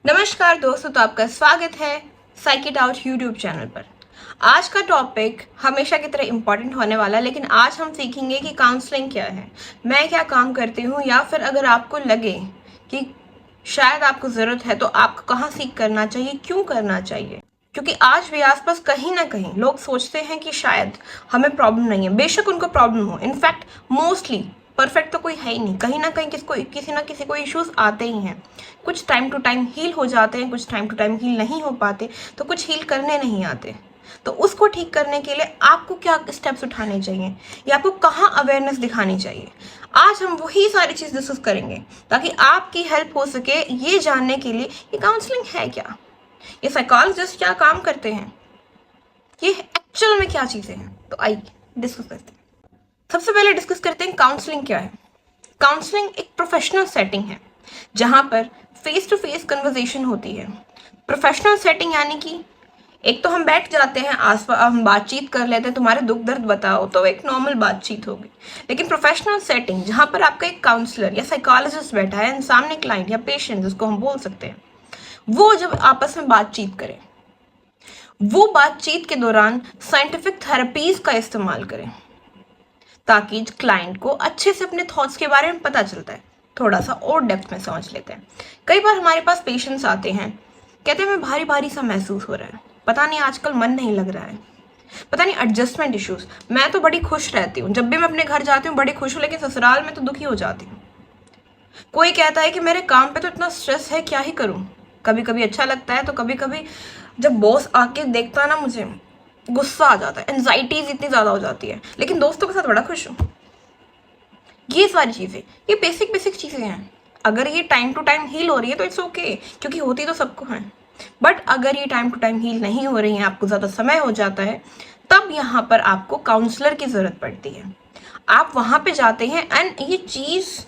नमस्कार दोस्तों, तो आपका स्वागत है साइक इट आउट यूट्यूब चैनल पर। आज का टॉपिक हमेशा की तरह इम्पॉर्टेंट होने वाला है, लेकिन आज हम सीखेंगे कि काउंसलिंग क्या है, मैं क्या काम करती हूँ, या फिर अगर आपको लगे कि शायद आपको ज़रूरत है तो आपको कहाँ सीख करना चाहिए, क्यों करना चाहिए। क्योंकि आज भी आसपास कहीं ना कहीं लोग सोचते हैं कि शायद हमें प्रॉब्लम नहीं है। बेशक उनको प्रॉब्लम हो, इनफैक्ट मोस्टली परफेक्ट तो कोई है ही नहीं, कहीं ना कहीं किसी ना किसी को इश्यूज आते ही हैं। कुछ टाइम टू टाइम हील हो जाते हैं, कुछ टाइम टू टाइम हील नहीं हो पाते, तो कुछ हील करने नहीं आते। तो उसको ठीक करने के लिए आपको क्या स्टेप्स उठाने चाहिए या आपको कहाँ अवेयरनेस दिखानी चाहिए, आज हम वही सारी चीज़ डिस्कस करेंगे ताकि आपकी हेल्प हो सके ये जानने के लिए कि काउंसलिंग है क्या, ये साइकोलॉजिस्ट क्या काम करते हैं, ये एक्चुअल में क्या चीज़ें हैं। तो आइए डिस्कस करते हैं। सबसे पहले डिस्कस करते हैं काउंसलिंग क्या है। काउंसलिंग एक प्रोफेशनल सेटिंग है जहां पर फेस टू फेस कन्वर्सेशन होती है। प्रोफेशनल सेटिंग यानी कि एक तो हम बैठ जाते हैं, आसपास हम बातचीत कर लेते हैं, तुम्हारे दुख दर्द बताओ, तो एक नॉर्मल बातचीत होगी। लेकिन प्रोफेशनल सेटिंग जहां पर आपका एक काउंसलर या साइकोलॉजिस्ट बैठा है, सामने क्लाइंट या पेशेंट जिसको हम बोल सकते हैं, वो जब आपस में बातचीत करें, वो बातचीत के दौरान साइंटिफिक थेरेपीज का इस्तेमाल करें ताकि क्लाइंट को अच्छे से अपने थॉट्स के बारे में पता चलता है, थोड़ा सा और डेप्थ में समझ लेते हैं। कई बार हमारे पास पेशेंट्स आते हैं, कहते हैं हमें भारी भारी सा महसूस हो रहा है, पता नहीं आजकल मन नहीं लग रहा है, पता नहीं एडजस्टमेंट इश्यूज। मैं तो बड़ी खुश रहती हूँ, जब भी मैं अपने घर जाती हूँ बड़ी खुश हूँ, लेकिन ससुराल में तो दुखी हो जाती हूँ। कोई कहता है कि मेरे काम पे तो इतना स्ट्रेस है, क्या ही करूँ। कभी कभी अच्छा लगता है, तो कभी कभी जब बॉस आके देखता है ना, मुझे गुस्सा आ जाता है, एंजाइटीज इतनी ज़्यादा हो जाती है। लेकिन दोस्तों के साथ बड़ा खुश हूँ। ये सारी चीज़ें, ये बेसिक बेसिक चीज़ें हैं। अगर ये टाइम टू टाइम हील हो रही है तो इट्स ओके, क्योंकि होती तो सबको है। बट अगर ये टाइम टू टाइम हील नहीं हो रही है, आपको ज़्यादा समय हो जाता है, तब यहाँ पर आपको काउंसलर की ज़रूरत पड़ती है। आप वहाँ पे जाते हैं एंड ये चीज़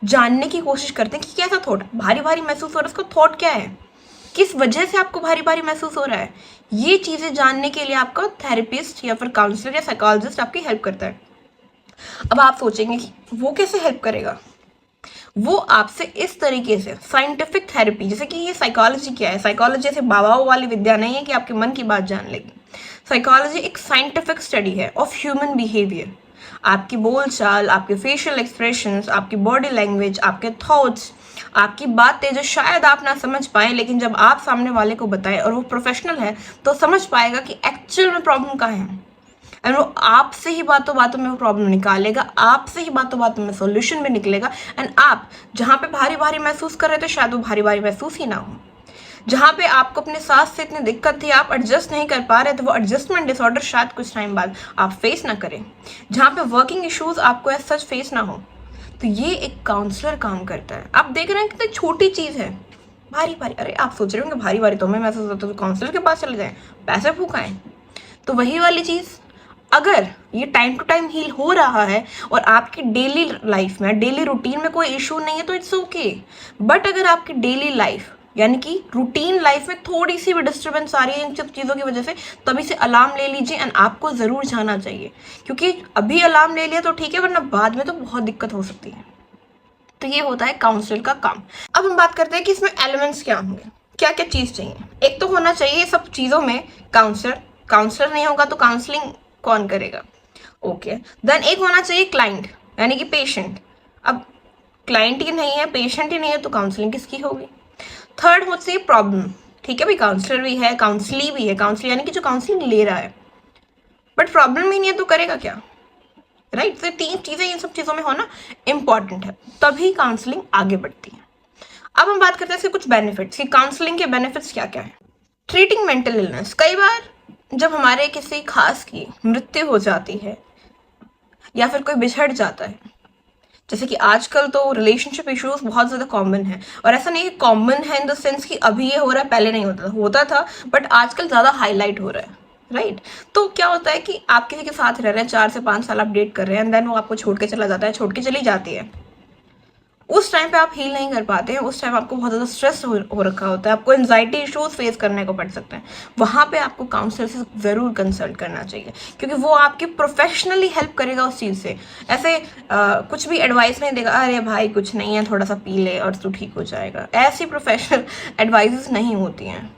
जानने की कोशिश करते हैं कि कैसा थॉट भारी भारी महसूस हो रहा है, उसका थॉट क्या है, किस वजह से आपको भारी भारी महसूस हो रहा है। ये चीज़ें जानने के लिए आपका थेरेपिस्ट या फिर काउंसलर या साइकोलॉजिस्ट आपकी हेल्प करता है। अब आप सोचेंगे कि वो कैसे हेल्प करेगा। वो आपसे इस तरीके से साइंटिफिक थेरेपी, जैसे कि ये साइकोलॉजी क्या है, साइकोलॉजी ऐसे बाबाओं वाली विद्या नहीं है कि आपके मन की बात जान लेगी। साइकोलॉजी एक साइंटिफिक स्टडी है ऑफ ह्यूमन बिहेवियर। आपकी बोलचाल, आपके फेशियल एक्सप्रेशंस, आपकी बॉडी लैंग्वेज, आपके थॉट्स, आपकी बातें जो शायद आप ना समझ पाए, लेकिन जब आप सामने वाले को बताएं और वो प्रोफेशनल है तो समझ पाएगा कि एक्चुअल में प्रॉब्लम कहाँ है। एंड वो आपसे ही बातों बातों में वो प्रॉब्लम निकालेगा, आपसे ही बातों बातों में सॉल्यूशन भी निकलेगा। एंड आप जहाँ पे भारी भारी महसूस कर रहे थे, शायद वो भारी भारी महसूस ही ना हो। जहाँ पे आपको अपने सांस से इतनी दिक्कत थी, आप एडजस्ट नहीं कर पा रहे थे, वो एडजस्टमेंट डिसऑर्डर शायद कुछ टाइम बाद आप फेस ना करें। जहाँ पे वर्किंग इश्यूज आपको ऐसा सच फेस ना हो, तो ये एक काउंसलर काम करता है। आप देख रहे हैं कितनी छोटी चीज़ है, भारी भारी। अरे आप सोच रहे होंगे भारी भारी तो हमें महसूस होता है, तो काउंसलर के पास चले जाएं, पैसे फूकाएं। तो वही वाली चीज़, अगर ये टाइम टू टाइम हील हो रहा है और आपकी डेली लाइफ में, डेली रूटीन में कोई इशू नहीं है, तो इट्स ओके। बट अगर आपकी डेली लाइफ यानी कि रूटीन लाइफ में थोड़ी सी भी डिस्टर्बेंस आ रही है इन सब चीज़ों की वजह से, तभी से अलार्म ले लीजिए एंड आपको ज़रूर जाना चाहिए। क्योंकि अभी अलार्म ले लिया तो ठीक है, वरना बाद में तो बहुत दिक्कत हो सकती है। तो ये होता है काउंसलर का काम। अब हम बात करते हैं कि इसमें एलिमेंट्स क्या होंगे, क्या क्या चीज़ चाहिए। एक तो होना चाहिए सब चीज़ों में काउंसलर। काउंसलर नहीं होगा तो काउंसलिंग कौन करेगा। ओके, देन एक होना चाहिए क्लाइंट यानी कि पेशेंट। अब क्लाइंट ही नहीं है, पेशेंट ही नहीं है, तो काउंसलिंग किसकी होगी। थर्ड होती है प्रॉब्लम। ठीक है भाई, काउंसलर भी है, काउंसली भी है। काउंसलर यानी कि जो काउंसलिंग ले रहा है, बट प्रॉब्लम ही नहीं है तो करेगा क्या, राइट। तो तीन चीज़ें इन सब चीज़ों में होना इंपॉर्टेंट है, तभी काउंसलिंग आगे बढ़ती है। अब हम बात करते हैं इसके कुछ बेनिफिट्स कि काउंसलिंग के बेनिफिट्स क्या क्या है। Treating mental illness. कई बार जब हमारे किसी खास की मृत्यु हो जाती है या फिर कोई बिछड़ जाता है, जैसे कि आजकल तो रिलेशनशिप इश्यूज बहुत ज़्यादा कॉमन है। और ऐसा नहीं है कॉमन है इन द सेंस कि अभी ये हो रहा है, पहले नहीं होता था, बट आजकल ज़्यादा हाईलाइट हो रहा है, राइट। तो क्या होता है कि आप किसी के साथ रह रहे हैं, 4 से 5 साल आप डेट कर रहे हैं, एंड देन वो आपको छोड़ के चला जाता है, छोड़ के चली जाती है। उस टाइम पे आप हील नहीं कर पाते हैं, उस टाइम आपको बहुत ज़्यादा स्ट्रेस हो रखा होता है, आपको एंजाइटी इश्यूज फेस करने को पड़ सकते हैं। वहाँ पे आपको काउंसलर से ज़रूर कंसल्ट करना चाहिए, क्योंकि वो आपकी प्रोफेशनली हेल्प करेगा उस चीज़ से। ऐसे कुछ भी एडवाइस नहीं देगा, अरे भाई कुछ नहीं है, थोड़ा सा पी ले और तू ठीक हो जाएगा। ऐसी प्रोफेशनल एडवाइजेस नहीं होती हैं।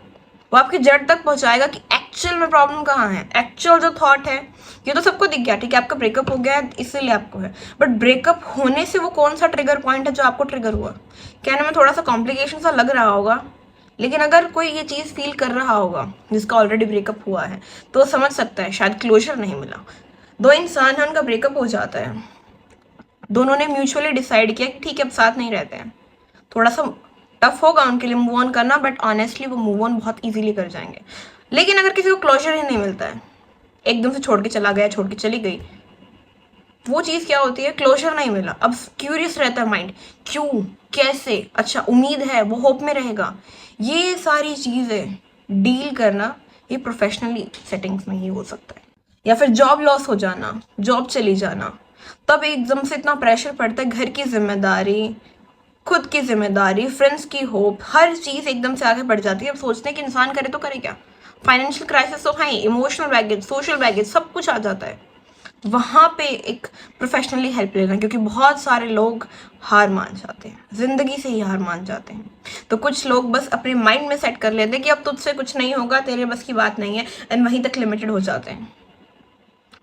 वो आपकी जड़ तक पहुंचाएगा कि एक्चुअल में प्रॉब्लम कहाँ है, एक्चुअल जो थॉट है। ये तो सबको दिख गया, ठीक है, आपका ब्रेकअप हो गया है इसीलिए आपको है, बट ब्रेकअप होने से वो कौन सा ट्रिगर पॉइंट है जो आपको ट्रिगर हुआ। कहने में थोड़ा सा कॉम्प्लिकेशन सा लग रहा होगा, लेकिन अगर कोई ये चीज़ फील कर रहा होगा जिसका ऑलरेडी ब्रेकअप हुआ है, तो समझ सकता है शायद क्लोजर नहीं मिला। दो इंसान है, उनका ब्रेकअप हो जाता है, दोनों ने म्यूचुअली डिसाइड किया कि ठीक है अब साथ नहीं रहते हैं। थोड़ा सा टफ होगा उनके लिए मूव ऑन करना, बट ऑनेस्टली वो मूव ऑन बहुत इजीली कर जाएंगे। लेकिन अगर किसी को क्लोजर ही नहीं मिलता है, एकदम से छोड़ के चला गया, छोड़ के चली गई, वो चीज़ क्या होती है, क्लोजर नहीं मिला। अब क्यूरियस रहता है माइंड, क्यों, कैसे, अच्छा उम्मीद है, वो होप में रहेगा। ये सारी चीज़ें डील करना ये प्रोफेशनली सेटिंग्स में ही हो सकता है। या फिर जॉब लॉस हो जाना, जॉब चली जाना, तब एकदम से इतना प्रेशर पड़ता है, घर की जिम्मेदारी, खुद की जिम्मेदारी, फ्रेंड्स की होप, हर चीज़ एकदम से आगे बढ़ जाती है। अब सोचते हैं कि इंसान करे तो करे क्या। फाइनेंशियल क्राइसिस तो है ही, इमोशनल बैगेज, सोशल बैगेज, सब कुछ आ जाता है। वहाँ पे एक प्रोफेशनली हेल्प लेना, क्योंकि बहुत सारे लोग हार मान जाते हैं, ज़िंदगी से ही हार मान जाते हैं। तो कुछ लोग बस अपने माइंड में सेट कर लेते हैं कि अब तुझसे कुछ नहीं होगा, तेरे बस की बात नहीं है, एंड वहीं तक लिमिटेड हो जाते हैं।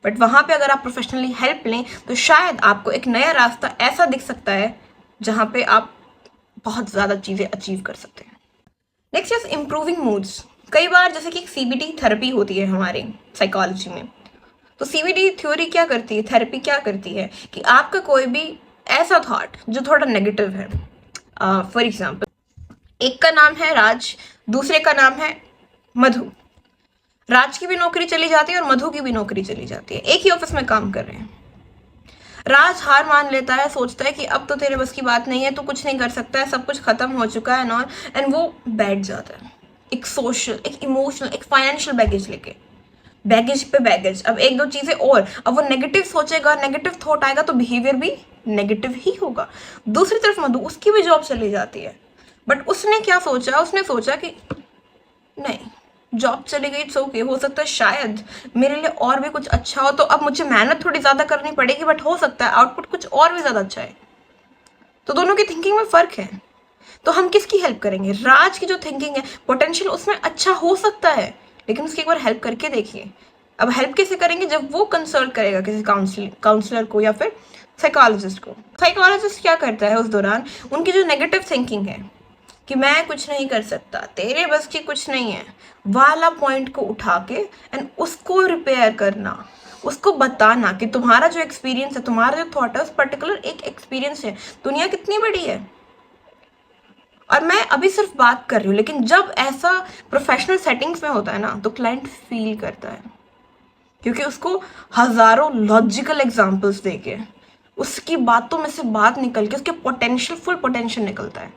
बट वहाँ पे अगर आप प्रोफेशनली हेल्प लें तो शायद आपको एक नया रास्ता ऐसा दिख सकता है जहाँ पे आप बहुत ज़्यादा चीज़ें अचीव कर सकते हैं। Next is improving moods. कई बार जैसे कि एक सीबीटी थेरेपी होती है हमारी साइकोलॉजी में, तो सीबीटी थ्योरी क्या करती है, थेरेपी क्या करती है कि आपका कोई भी ऐसा थॉट जो थोड़ा नेगेटिव है, फॉर एग्जाम्पल एक का नाम है राज, दूसरे का नाम है मधु। राज की भी नौकरी चली जाती है और मधु की भी नौकरी चली जाती है, एक ही ऑफिस में काम कर रहे हैं। राज हार मान लेता है, सोचता है कि अब तो तेरे बस की बात नहीं है, तो कुछ नहीं कर सकता है, सब कुछ खत्म हो चुका है नॉर, एंड वो बैठ जाता है एक सोशल, एक इमोशनल, एक फाइनेंशियल बैगेज लेके, बैगेज पे बैगेज। अब एक दो चीजें और, अब वो नेगेटिव सोचेगा, नेगेटिव थॉट आएगा तो बिहेवियर भी नेगेटिव ही होगा। दूसरी तरफ मधु, उसकी भी जॉब चली जाती है, बट उसने क्या सोचा, उसने सोचा कि नहीं, जॉब चली गई तो ओके, हो सकता है शायद मेरे लिए और भी कुछ अच्छा हो, तो अब मुझे मेहनत थोड़ी ज़्यादा करनी पड़ेगी, बट हो सकता है आउटपुट कुछ और भी ज़्यादा अच्छा है। तो दोनों की थिंकिंग में फ़र्क है। तो हम किसकी हेल्प करेंगे, राज की जो थिंकिंग है, पोटेंशियल उसमें अच्छा हो सकता है, लेकिन उसकी एक बार हेल्प करके देखिए। अब हेल्प कैसे करेंगे, जब वो कंसल्ट करेगा किसी काउंसलर को या फिर साइकोलॉजिस्ट को। साइकोलॉजिस्ट क्या करता है उस दौरान, उनकी जो नेगेटिव थिंकिंग है कि मैं कुछ नहीं कर सकता, तेरे बस की कुछ नहीं है, वाला पॉइंट को उठा के एंड उसको रिपेयर करना, उसको बताना कि तुम्हारा जो एक्सपीरियंस है, तुम्हारा जो थॉट है, उस पर्टिकुलर एक एक्सपीरियंस है, दुनिया कितनी बड़ी है। और मैं अभी सिर्फ बात कर रही हूँ, लेकिन जब ऐसा प्रोफेशनल सेटिंग्स में होता है ना, तो क्लाइंट फील करता है, क्योंकि उसको हजारों लॉजिकल एग्जाम्पल्स देके, उसकी बातों में से बात निकल के उसके पोटेंशियल, फुल पोटेंशियल निकलता है।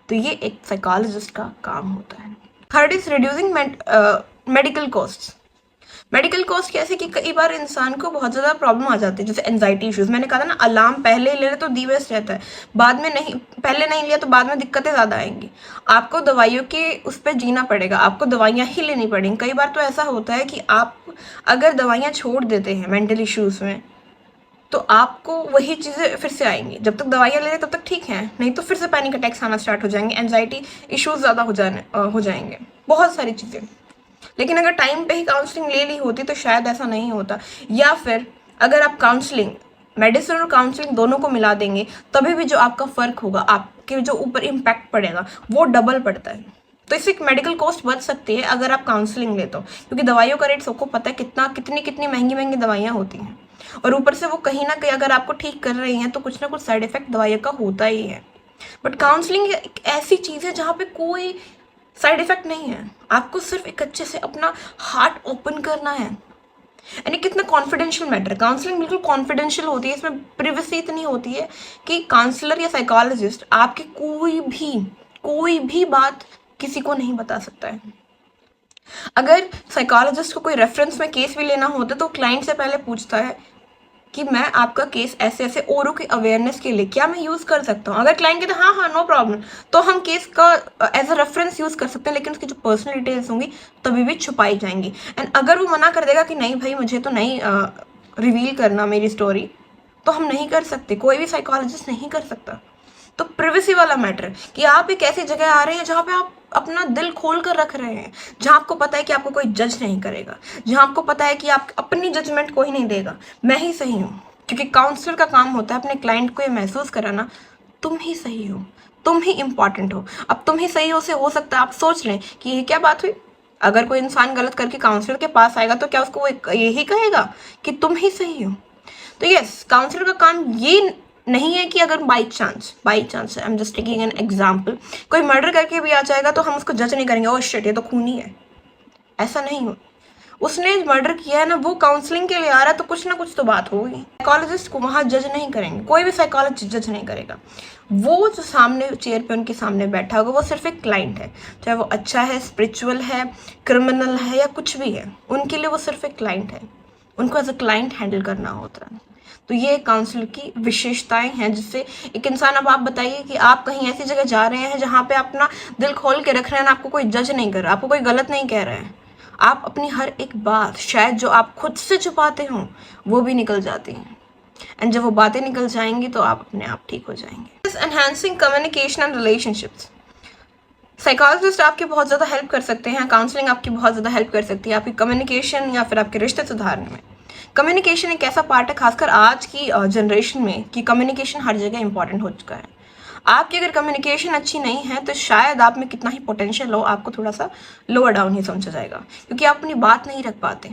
तो ये एक साइकोलॉजिस्ट का काम होता है। Third is reducing medical cost. Medical cost कैसे कि कई बार इंसान को बहुत ज़्यादा प्रॉब्लम आ जाती है, जैसे एंजाइटी इश्यूज। मैंने कहा था ना, अलार्म पहले ले ले तो दी बेस्ट रहता है, बाद में नहीं, पहले नहीं लिया तो बाद में दिक्कतें ज़्यादा आएंगी। आपको दवाइयों के उस पर जीना पड़ेगा, आपको दवाइयाँ ही लेनी पड़ेंगी। कई बार तो ऐसा होता है कि आप अगर दवाइयाँ छोड़ देते हैं मेंटल इश्यूज़ में, तो आपको वही चीज़ें फिर से आएंगी। जब तक दवाइयाँ ले रहे तब तक ठीक है, नहीं तो फिर से पैनिक अटैक्स आना स्टार्ट हो जाएंगे, एंजाइटी इश्यूज ज़्यादा हो जाएंगे, बहुत सारी चीज़ें। लेकिन अगर टाइम पे ही काउंसलिंग ले ली होती तो शायद ऐसा नहीं होता। या फिर अगर आप काउंसलिंग, मेडिसिन और काउंसलिंग दोनों को मिला देंगे, तभी भी जो आपका फ़र्क होगा, आपके जो ऊपर इम्पैक्ट पड़ेगा, वो डबल पड़ता है। तो इससे मेडिकल कॉस्ट बच सकती है अगर आप काउंसलिंग लेते हो, क्योंकि दवाइयों का रेट सबको पता है कितनी महंगी महंगी दवाइयाँ होती हैं, और ऊपर से वो कहीं ना कहीं अगर आपको ठीक कर रही हैं तो कुछ ना कुछ साइड इफेक्ट दवाइयों का होता ही है। बट काउंसलिंग एक ऐसी चीज़ है जहाँ पे कोई साइड इफेक्ट नहीं है, आपको सिर्फ एक अच्छे से अपना हार्ट ओपन करना है। यानी कितना कॉन्फिडेंशियल मैटर है, काउंसलिंग बिल्कुल कॉन्फिडेंशियल होती है, इसमें प्रिवेसी इतनी होती है कि काउंसलर या साइकोलॉजिस्ट आपकी कोई भी बात किसी को नहीं बता सकता है। अगर साइकोलॉजिस्ट को कोई रेफरेंस में केस भी लेना होता है तो क्लाइंट से पहले पूछता है कि मैं आपका केस ऐसे ऐसे औरों की अवेयरनेस के लिए क्या मैं यूज़ कर सकता हूँ। अगर क्लाइंट कहते हैं हाँ हाँ नो प्रॉब्लम, तो हम केस का एज अ रेफरेंस यूज़ कर सकते हैं, लेकिन उसकी जो पर्सनल डिटेल्स होंगी तभी भी छुपाई जाएंगी। एंड अगर वो मना कर देगा कि नहीं भाई मुझे तो नहीं रिवील करना मेरी स्टोरी, तो हम नहीं कर सकते, कोई भी साइकोलॉजिस्ट नहीं कर सकता। तो प्रिवेसी वाला मैटर कि आप एक ऐसी जगह आ रहे हैं जहाँ पे आप अपना दिल खोल कर रख रहे हैं, जहाँ आपको पता है कि आपको कोई जज नहीं करेगा, जहाँ आपको पता है कि आप अपनी जजमेंट कोई नहीं देगा, मैं ही सही हूँ। क्योंकि काउंसलर का काम होता है अपने क्लाइंट को ये महसूस कराना तुम ही सही हो, तुम ही इम्पॉर्टेंट हो। अब तुम ही सही हो से हो सकता है आप सोच लें कि ये क्या बात हुई, अगर कोई इंसान गलत करके काउंसलर के पास आएगा तो क्या उसको वो यही कहेगा कि तुम ही सही हो। तो यस, काउंसलर का काम ये नहीं है कि अगर by chance I am just taking an example, कोई मर्डर करके भी आ जाएगा तो हम उसको जज नहीं करेंगे, ओह शिट ये तो खूनी है। ऐसा नहीं हो, उसने मर्डर किया है ना, वो काउंसलिंग के लिए आ रहा है तो कुछ ना कुछ तो बात होगी। साइकोलॉजिस्ट को वहाँ जज नहीं करेंगे, कोई भी साइकोलॉजिस्ट जज नहीं करेगा। वो जो सामने चेयर पे उनके सामने बैठा होगा वो सिर्फ एक क्लाइंट है, चाहे वो अच्छा है, स्पिरिचुअल है, क्रिमिनल है या कुछ भी है, उनके लिए वो सिर्फ एक क्लाइंट है, उनको एज अ क्लाइंट हैंडल करना होता है। तो ये काउंसलर की विशेषताएं हैं, जिससे एक इंसान, अब आप बताइए कि आप कहीं ऐसी जगह जा रहे हैं जहाँ पे अपना दिल खोल के रख रहे हैं, आपको कोई जज नहीं कर रहा, आपको कोई गलत नहीं कह रहा है, आप अपनी हर एक बात शायद जो आप खुद से छुपाते हो वो भी निकल जाती हैं, एंड जब वो बातें निकल जाएंगी तो आप अपने आप ठीक हो जाएंगे। Enhancing communication and relationships, psychologist आपकी बहुत ज़्यादा हेल्प कर सकते हैं, काउंसलिंग आपकी बहुत ज़्यादा हेल्प कर सकती है आपकी कम्युनिकेशन या फिर आपके रिश्ते सुधारने में। कम्युनिकेशन एक ऐसा पार्ट है खासकर आज की जनरेशन में कि कम्युनिकेशन हर जगह इंपॉर्टेंट हो चुका है। आपकी अगर कम्युनिकेशन अच्छी नहीं है तो शायद आप में कितना ही पोटेंशियल हो, आपको थोड़ा सा लोअर डाउन ही समझा जाएगा, क्योंकि आप अपनी बात नहीं रख पाते,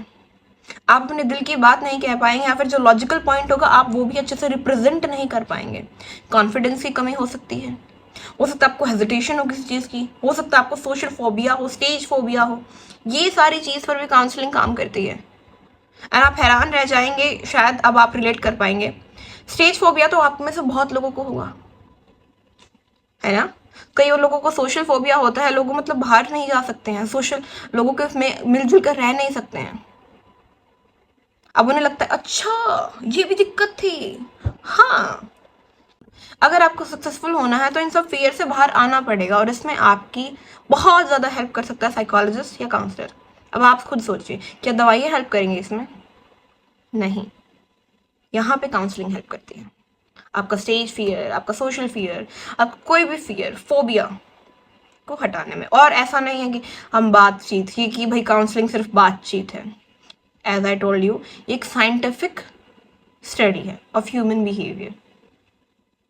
आप अपने दिल की बात नहीं कह पाएंगे, या फिर जो लॉजिकल पॉइंट होगा आप वो भी अच्छे से रिप्रेजेंट नहीं कर पाएंगे। कॉन्फिडेंस की कमी हो सकती है, हो सकता है आपको हेजिटेशन हो किसी चीज़ की, हो सकता है आपको सोशल फोबिया हो, स्टेज फोबिया हो, ये सारी चीज़ पर भी काउंसलिंग काम करती है। एंड आप हैरान रह जाएंगे, शायद अब आप रिलेट कर पाएंगे। स्टेज फोबिया तो आप में से बहुत लोगों को हुआ है ना। कई लोगों को सोशल फोबिया होता है, लोगों मतलब बाहर नहीं जा सकते हैं, सोशल लोगों के में मिलजुल कर रह नहीं सकते हैं। अब उन्हें लगता है अच्छा ये भी दिक्कत थी। हाँ, अगर आपको सक्सेसफुल होना है तो इन सब फियर से बाहर आना पड़ेगा, और इसमें आपकी बहुत ज़्यादा हेल्प कर सकता है साइकोलॉजिस्ट या काउंसलर। अब आप खुद सोचिए, क्या दवाइयाँ हेल्प करेंगी इसमें? नहीं, यहाँ पे काउंसलिंग हेल्प करती है। आपका स्टेज फियर, आपका सोशल फियर, आपका कोई भी फियर, फोबिया को हटाने में। और ऐसा नहीं है कि हम बातचीत कि भाई काउंसलिंग सिर्फ बातचीत है। एज आई टोल्ड यू, एक साइंटिफिक स्टडी है ऑफ ह्यूमन बिहेवियर,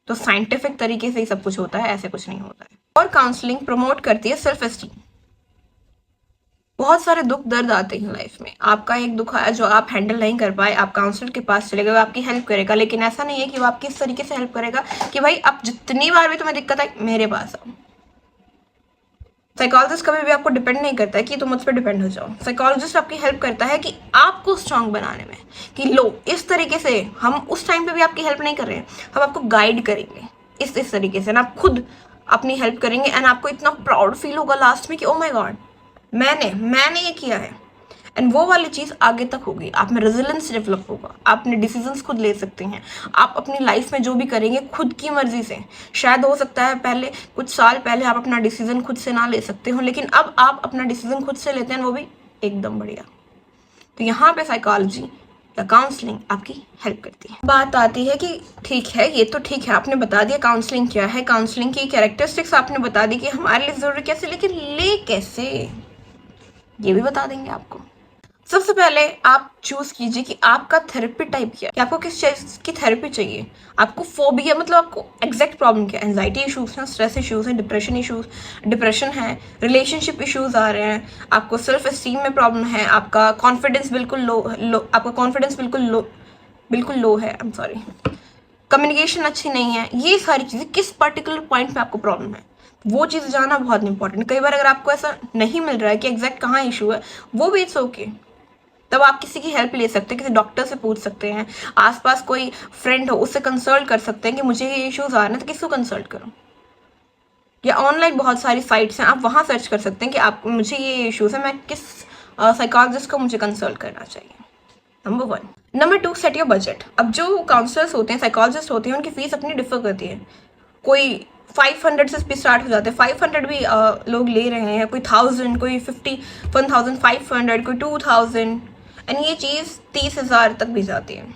तो साइंटिफिक तरीके से ही सब कुछ होता है, ऐसे कुछ नहीं होता है। और काउंसलिंग प्रमोट करती है सेल्फ एस्टीम। बहुत सारे दुख दर्द आते हैं लाइफ में, आपका एक दुख आया जो आप हैंडल नहीं कर पाए, आप काउंसलर के पास चले गए, वो आपकी हेल्प करेगा, लेकिन ऐसा नहीं है कि वो आपकी इस तरीके से हेल्प करेगा कि भाई अब जितनी बार भी तुम्हें दिक्कत आए मेरे पास आओ। साइकोलॉजिस्ट कभी भी आपको डिपेंड नहीं करता है कि तुम मुझ पर डिपेंड हो जाओ। साइकोलॉजिस्ट आपकी हेल्प करता है कि आपको स्ट्रांग बनाने में, कि लो इस तरीके से, हम उस टाइम पे भी आपकी हेल्प नहीं कर रहे हैं, हम आपको गाइड करेंगे इस तरीके से, ना आप खुद अपनी हेल्प करेंगे, एंड आपको इतना प्राउड फील होगा लास्ट में कि ओ माय गॉड मैंने ये किया है। एंड वो वाली चीज़ आगे तक होगी, आप में रेजिलेंस डेवलप होगा, आप अपने डिसीजंस खुद ले सकते हैं, आप अपनी लाइफ में जो भी करेंगे खुद की मर्जी से। शायद हो सकता है पहले कुछ साल पहले आप अपना डिसीजन खुद से ना ले सकते हो, लेकिन अब आप अपना डिसीजन खुद से लेते हैं, वो भी एकदम बढ़िया। तो यहाँ पे साइकोलॉजी या काउंसलिंग आपकी हेल्प करती है। बात आती है कि ठीक है, ये तो ठीक है, आपने बता दिया काउंसलिंग क्या है, काउंसलिंग की कैरेक्टरिस्टिक्स आपने बता दी कि हमारे लिए ज़रूरी कैसे, लेकिन ले कैसे, ये भी बता देंगे आपको। सबसे पहले आप चूज कीजिए कि आपका थेरेपी टाइप क्या है, कि आपको किस चीज़ की थेरेपी चाहिए। आपको फोबिया मतलब आपको एग्जैक्ट प्रॉब्लम क्या है, एंजाइटी इशूज हैं, स्ट्रेस इशूज हैं, डिप्रेशन है, रिलेशनशिप इशूज आ रहे हैं, आपको सेल्फ एस्टीम में प्रॉब्लम है, आपका कॉन्फिडेंस बिल्कुल लो है, आई एम सॉरी, कम्युनिकेशन अच्छी नहीं है, ये सारी चीज़ें किस पर्टिकुलर पॉइंट में आपको प्रॉब्लम है, वो चीज़ जानना बहुत इंपॉर्टेंट। कई बार अगर आपको ऐसा नहीं मिल रहा है कि एग्जैक्ट कहाँ इशू है, वो भी इट्स ओके, तब आप किसी की हेल्प ले सकते हैं, किसी डॉक्टर से पूछ सकते हैं, आसपास कोई फ्रेंड हो उससे कंसल्ट कर सकते हैं कि मुझे ये इश्यूज आ रहे हैं, तो किसको कंसल्ट करो। या ऑनलाइन बहुत सारी साइट्स हैं, आप वहाँ सर्च कर सकते हैं कि आप मुझे ये इश्यूज है, मैं किस साइकोलॉजिस्ट को मुझे कंसल्ट करना चाहिए। Number 1। Number 2, set your budget. अब जो काउंसलर्स होते हैं, साइकोलॉजिस्ट होते हैं, उनकी फीस अपनी डिफर करती है। कोई 500 से भी स्टार्ट हो जाते हैं, 500 भी लोग ले रहे हैं, कोई 1000, कोई 51,500, कोई 2000, एंड ये चीज़ 30,000 तक भी जाती है,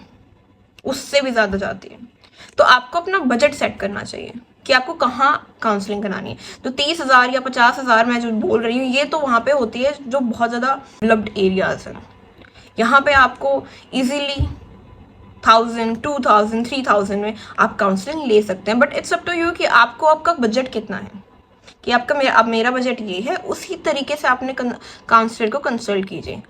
उससे भी ज़्यादा जाती है। तो आपको अपना बजट सेट करना चाहिए कि आपको कहाँ काउंसलिंग करानी है। तो 30,000 या 50,000 मैं जो बोल रही हूँ, ये तो वहाँ पे होती है जो बहुत ज़्यादा डेवलप्ड एरियाज हैं। यहाँ पे आपको इजीली 1000, 2000, 3000 में आप काउंसलिंग ले सकते हैं, but it's up to you कि आपको आपका बजट कितना है, कि आपका अब मेरा बजट ये है, उसी तरीके से आपने काउंसलर को कंसल्ट कीजिए।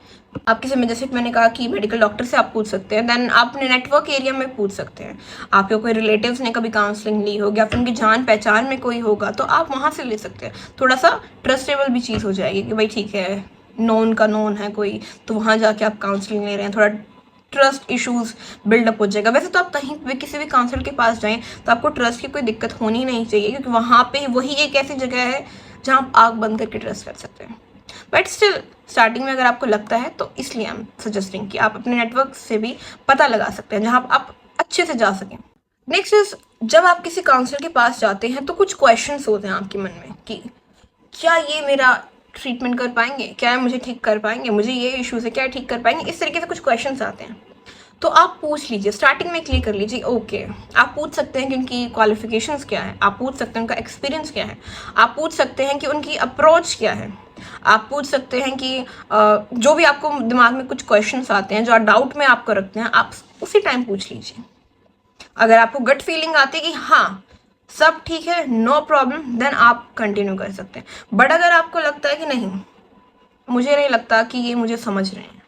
आप किसी में, जैसे मैंने कहा कि मेडिकल डॉक्टर से आप पूछ सकते हैं, देन आप अपने नेटवर्क एरिया में पूछ सकते हैं। आपके कोई रिलेटिव्स ने कभी काउंसलिंग ली होगी, आप उनकी जान पहचान में कोई होगा, तो आप वहाँ से ले सकते हैं। थोड़ा सा ट्रस्टेबल भी चीज़ हो जाएगी कि भाई ठीक है, नोन का नोन है कोई, तो वहाँ जाके आप काउंसलिंग ले रहे हैं, थोड़ा ट्रस्ट इश्यूज बिल्डअप हो जाएगा। वैसे तो आप कहीं भी किसी भी काउंसलर के पास जाएं तो आपको ट्रस्ट की कोई दिक्कत होनी नहीं चाहिए, क्योंकि वहाँ पे वही एक ऐसी जगह है जहाँ आप आँख बंद करके ट्रस्ट कर सकते हैं। बट स्टिल स्टार्टिंग में अगर आपको लगता है, तो इसलिए आई एम सजेस्टिंग कि आप अपने नेटवर्क से भी पता लगा सकते हैं जहाँ आप अच्छे से जा सकें। नेक्स्ट इज, जब आप किसी काउंसलर के पास जाते हैं तो कुछ क्वेश्चंस होते हैं आपके मन में कि क्या ये मेरा ट्रीटमेंट कर पाएंगे, क्या मुझे ठीक कर पाएंगे, मुझे ये इश्यूज है क्या ठीक कर पाएंगे, इस तरीके से कुछ क्वेश्चंस आते हैं। तो आप पूछ लीजिए, स्टार्टिंग में क्लियर कर लीजिए। ओके, आप पूछ सकते हैं कि उनकी क्वालिफिकेशंस क्या है, आप पूछ सकते हैं उनका एक्सपीरियंस क्या है, आप पूछ सकते हैं कि उनकी अप्रोच क्या है, आप पूछ सकते हैं कि जो भी आपको दिमाग में कुछ क्वेश्चंस आते हैं जो आप डाउट में आपको रखते हैं, आप उसी टाइम पूछ लीजिए। अगर आपको गट फीलिंग आती है कि हाँ सब ठीक है, नो प्रॉब्लम, देन आप कंटिन्यू कर सकते हैं। बट अगर आपको लगता है कि नहीं, मुझे नहीं लगता कि ये मुझे समझ रहे हैं,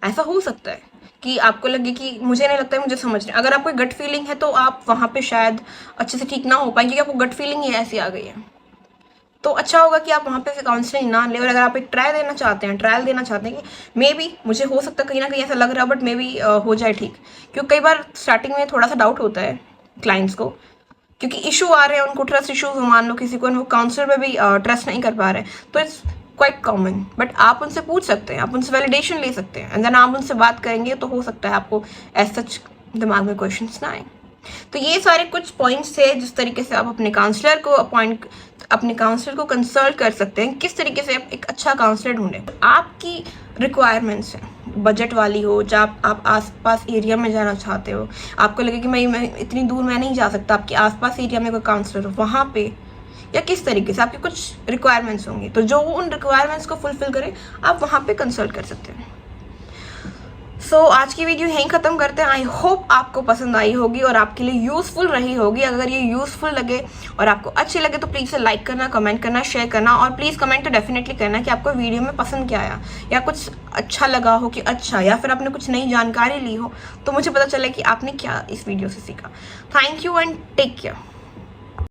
ऐसा हो सकता है कि आपको लगे कि मुझे नहीं लगता है मुझे समझ रहे हैं। अगर आपको गट फीलिंग है तो आप वहाँ पे शायद अच्छे से ठीक ना हो पाएंगे, क्योंकि आपको गट फीलिंग ही ऐसी आ गई है। तो अच्छा होगा कि आप वहाँ पे काउंसलिंग ना लें, और अगर आप एक ट्रायल देना चाहते हैं कि मे बी मुझे हो सकता है कहीं ना कहीं ऐसा लग रहा है, बट मे बी हो जाए ठीक। क्योंकि कई बार स्टार्टिंग में थोड़ा सा डाउट होता है क्लाइंट्स को, क्योंकि इशू आ रहे हैं उनको, ट्रस्ट इशूज, मान लो किसी को वो काउंसलर पे भी ट्रस्ट नहीं कर पा रहे, तो इट्स क्वाइट कॉमन। बट आप उनसे पूछ सकते हैं, आप उनसे वैलिडेशन ले सकते हैं, एंड देन आप उनसे बात करेंगे तो हो सकता है आपको एज सच दिमाग में क्वेश्चंस ना आए। तो ये सारे कुछ पॉइंट्स थे जिस तरीके से आप अपने काउंसलर को कंसल्ट कर सकते हैं, किस तरीके से आप एक अच्छा काउंसलर ढूंढें। आपकी रिक्वायरमेंट्स हैं, बजट वाली हो, जब आप आसपास एरिया में जाना चाहते हो, आपको लगे कि मैं इतनी दूर मैं नहीं जा सकता, आपके आसपास एरिया में कोई काउंसलर हो वहाँ पे, या किस तरीके से आपकी कुछ रिक्वायरमेंट्स होंगी, तो जो उन रिक्वायरमेंट्स को फुलफिल करे आप वहाँ पे कंसल्ट कर सकते हैं। सो आज की वीडियो यहीं ख़त्म करते हैं। आई होप आपको पसंद आई होगी और आपके लिए यूज़फुल रही होगी। अगर ये यूज़फुल लगे और आपको अच्छे लगे तो प्लीज़ लाइक करना, कमेंट करना, शेयर करना, और प्लीज़ कमेंट तो डेफिनेटली करना कि आपको वीडियो में पसंद क्या आया, या कुछ अच्छा लगा हो कि अच्छा, या फिर आपने कुछ नई जानकारी ली हो, तो मुझे पता चले कि आपने क्या इस वीडियो से सीखा। Thank you and take care.